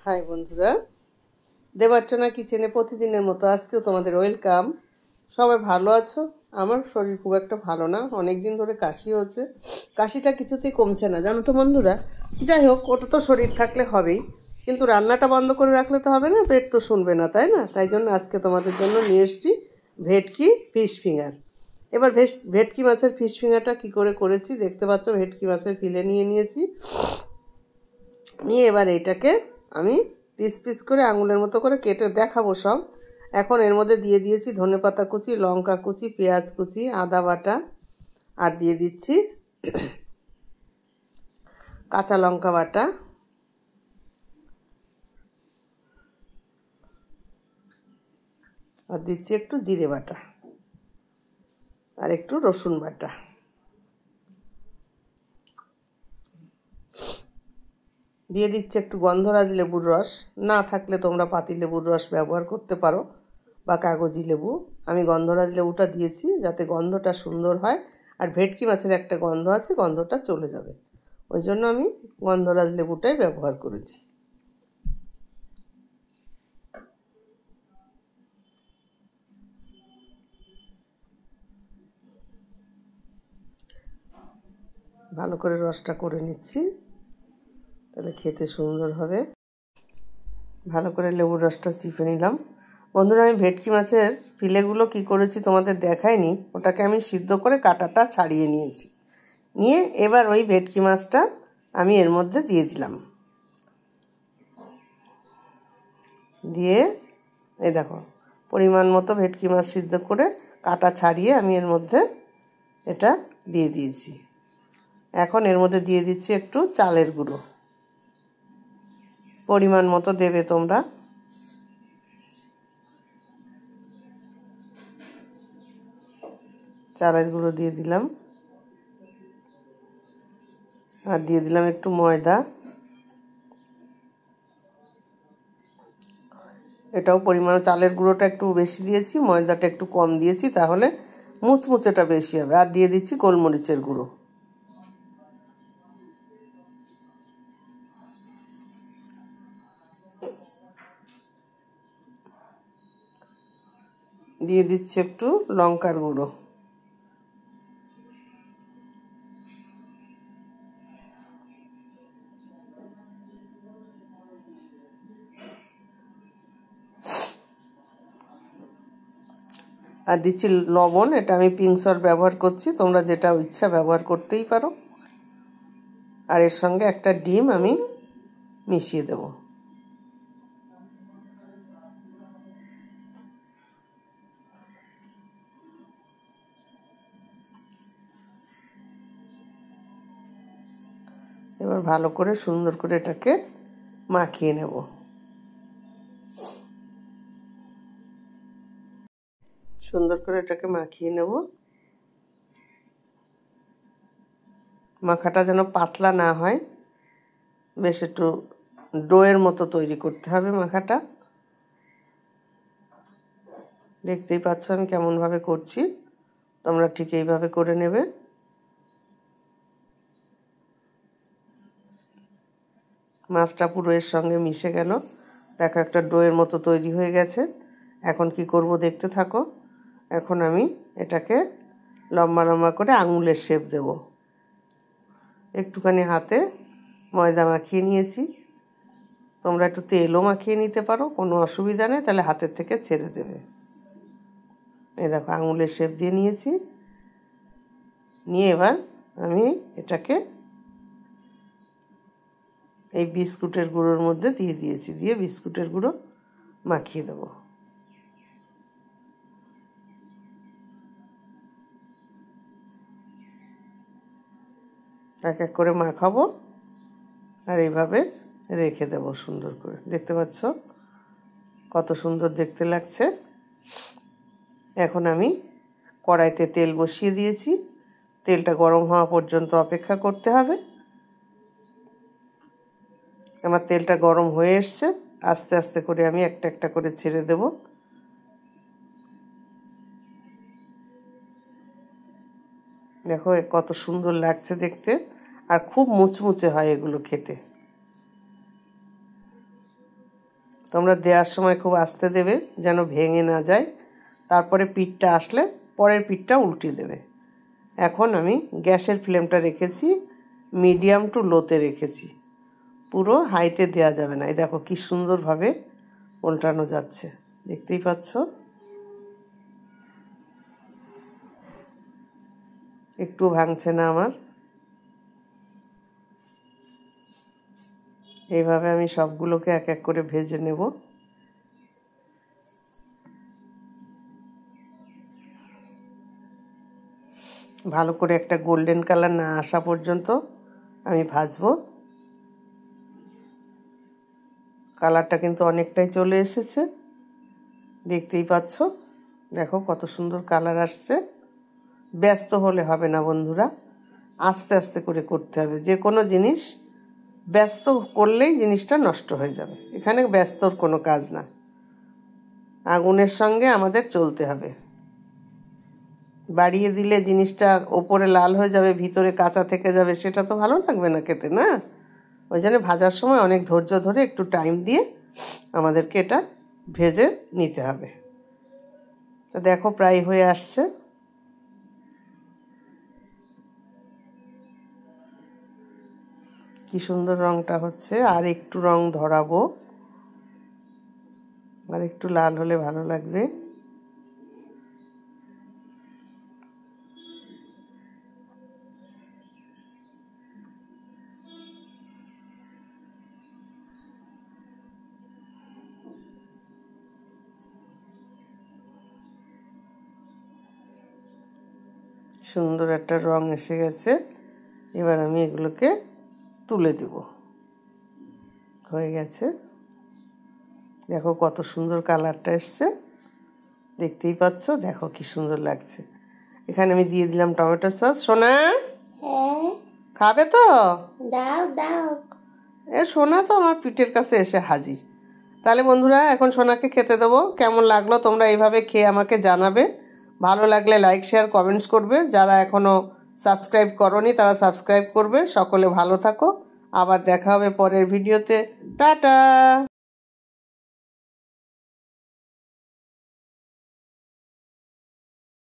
High বন্ধুরা, দেবার্চনা কিচেনে প্রতিদিনের মতো আজকেও তোমাদের ওয়েলকাম। সবাই ভালো আছো? আমার শরীর খুব একটা ভালো না, অনেক দিন ধরে কাশি হচ্ছে। কাশিটা কিছুতেই কমছে না, জানো তো বন্ধুরা। যাই হোক, ওটা তো শরীর থাকলে হবেই, কিন্তু রান্নাটা বন্ধ করে রাখলে তো হবে না, পেট তো শুনবে না, তাই না? তাই জন্য আজকে তোমাদের জন্য নিয়ে এসেছি ভেটকি ফিশ ফিঙ্গার। এবার ভেটকি মাছের ফিশ ফিঙ্গারটা কী করে করেছি দেখতে পাচ্ছ। ভেটকি মাছের ফিলে নিয়ে নিয়েছি, নিয়ে এবার এইটাকে আমি পিস পিস করে আঙুলের মতো করে কেটে দেখাবো সব। এখন এর মধ্যে দিয়ে দিয়েছি ধনেপাতা কুচি, লঙ্কা কুচি, পেঁয়াজ কুচি, আদা বাটা, আর দিয়ে দিচ্ছি কাঁচা লঙ্কা বাটা, আর দিচ্ছি একটু জিরে বাটা, আর একটু রসুন বাটা। দিয়ে দিচ্ছি একটু গন্ধরাজ লেবুর রস, না থাকলে তোমরা পাতি লেবুর রস ব্যবহার করতে পারো বা কাগজি লেবু। আমি গন্ধরাজ লেবুটা দিয়েছি যাতে গন্ধটা সুন্দর হয়, আর ভেটকি মাছের একটা গন্ধ আছে, গন্ধটা চলে যাবে, ওই জন্য আমি গন্ধরাজ লেবুটাই ব্যবহার করেছি। ভালো করে রসটা করে নিচ্ছি, তাহলে খেতে সুন্দর হবে। ভালো করে লেবুর রসটা চিপে নিলাম। বন্ধুরা, আমি ভেটকি মাছের ফিলেগুলো কি করেছি তোমাদের দেখাইনি, ওটাকে আমি সিদ্ধ করে কাঁটাটা ছাড়িয়ে নিয়েছি। নিয়ে এবার ওই ভেটকি মাছটা আমি এর মধ্যে দিয়ে দিলাম। দিয়ে এই দেখো, পরিমাণ মতো ভেটকি মাছ সিদ্ধ করে কাঁটা ছাড়িয়ে আমি এর মধ্যে এটা দিয়ে দিয়েছি। এখন এর মধ্যে দিয়ে দিচ্ছি একটু চালের গুঁড়ো, পরিমাণ মতো দেবে তোমরা। চালের গুঁড়ো দিয়ে দিলাম, আর দিয়ে দিলাম একটু ময়দা। এটাও পরিমাণ, চালের গুঁড়োটা একটু বেশি দিয়েছি, ময়দাটা একটু কম দিয়েছি, তাহলে মুচমুচেটা বেশি হবে। আর দিয়ে দিচ্ছি গোলমরিচের গুঁড়ো। দিয়ে দিচ্ছি একটু লঙ্কার গুঁড়ো। আর দিচ্ছি লবণ, এটা আমি পিঙ্ক সল্ট ব্যবহার করছি, তোমরা যেটা ইচ্ছা ব্যবহার করতেই পারো। আর এর সঙ্গে একটা ডিম আমি মিশিয়ে দেব। এবার ভালো করে সুন্দর করে এটাকে মাখিয়ে নেব। সুন্দর করে এটাকে মাখিয়ে নেব। মাখাটা যেন পাতলা না হয়, বেশ একটু ডোয়ের মতো তৈরি করতে হবে মাখাটা। দেখতেই পাচ্ছ আমি কেমনভাবে করছি, তোমরা ঠিক এইভাবে করে নেবে। মাছটা পুরো এর সঙ্গে মিশে গেল, দেখো একটা ডোয়ের মতো তৈরি হয়ে গেছে। এখন কি করব দেখতে থাকো। এখন আমি এটাকে লম্বা লম্বা করে আঙুলের শেপ দেব। একটুখানি হাতে ময়দা মাখিয়ে নিয়েছি, তোমরা একটু তেলও মাখিয়ে নিতে পারো, কোনো অসুবিধা নেই, তাহলে হাতের থেকে ছেড়ে দেবে। এই দেখো আঙুলের শেপ দিয়ে নিয়েছি। নিয়ে এবার আমি এটাকে এই বিস্কুটের গুঁড়োর মধ্যে দিয়ে দিয়েছি, দিয়ে বিস্কুটের গুঁড়ো মাখিয়ে দেবো। এক এক করে মাখাবো, আর এইভাবে রেখে দেবো সুন্দর করে। দেখতে পাচ্ছ কত সুন্দর দেখতে লাগছে। এখন আমি কড়াইতে তেল বসিয়ে দিয়েছি, তেলটা গরম হওয়া পর্যন্ত অপেক্ষা করতে হবে। আমার তেলটা গরম হয়ে এসছে, আস্তে আস্তে করে আমি একটা একটা করে ছেড়ে দেব। দেখো কত সুন্দর লাগছে দেখতে, আর খুব মুচমুচে হয় এগুলো খেতে। তোমরা দেওয়ার সময় খুব আস্তে দেবে যেন ভেঙে না যায়। তারপরে পিঠটা আসলে পরের পিঠটা উল্টে দেবে। এখন আমি গ্যাসের ফ্লেমটা রেখেছি মিডিয়াম টু লোতে রেখেছি, পুরো হাইতে দেওয়া যাবে না। এই দেখো কি সুন্দরভাবে উল্টানো যাচ্ছে, দেখতেই পাচ্ছ। একটু ভাঙছে না আমার। এইভাবে আমি সবগুলোকে এক এক করে ভেজে নেব। ভালো করে একটা গোল্ডেন কালার না আসা পর্যন্ত আমি ভাজবো। কালারটা কিন্তু অনেকটাই চলে এসেছে, দেখতেই পাচ্ছ। দেখো কত সুন্দর কালার আসছে। ব্যস্ত হলে হবে না বন্ধুরা, আস্তে আস্তে করে করতে হবে। যে কোনো জিনিস ব্যস্ত করলেই জিনিসটা নষ্ট হয়ে যাবে। এখানে ব্যস্তর কোনো কাজ না, আগুনের সঙ্গে আমাদের চলতে হবে। বাড়িয়ে দিলে জিনিসটা ওপরে লাল হয়ে যাবে, ভিতরে কাঁচা থেকে যাবে, সেটা তো ভালো লাগবে না খেতে, না? ওই জন্য ভাজার সময় অনেক ধৈর্য ধরে একটু টাইম দিয়ে আমাদেরকে এটা ভেজে নিতে হবে। তো দেখো প্রায় হয়ে আসছে। কি সুন্দর রংটা হচ্ছে। আর একটু রং ধরাবো, আর একটু লাল হলে ভালো লাগবে। সুন্দর একটা রং এসে গেছে। এবার আমি এগুলোকে তুলে দেব। হয়ে গেছে, দেখো কত সুন্দর কালারটা এসছে, দেখতেই পাচ্ছ। দেখো কি সুন্দর লাগছে। এখানে আমি দিয়ে দিলাম টমেটো সস। সোনা, খাবে তো? দাও দাও। এ সোনা তো আমার পিঠের কাছে এসে হাজির। তাহলে বন্ধুরা এখন সোনাকে খেতে দেবো। কেমন লাগলো তোমরা এইভাবে খেয়ে আমাকে জানাবে। ভালো লাগলে লাইক শেয়ার কমেন্টস করবে। যারা এখনও সাবস্ক্রাইব করনি তারা সাবস্ক্রাইব করবে। সকলে ভালো থাকো, আবার দেখা হবে পরের ভিডিওতে। টাটা।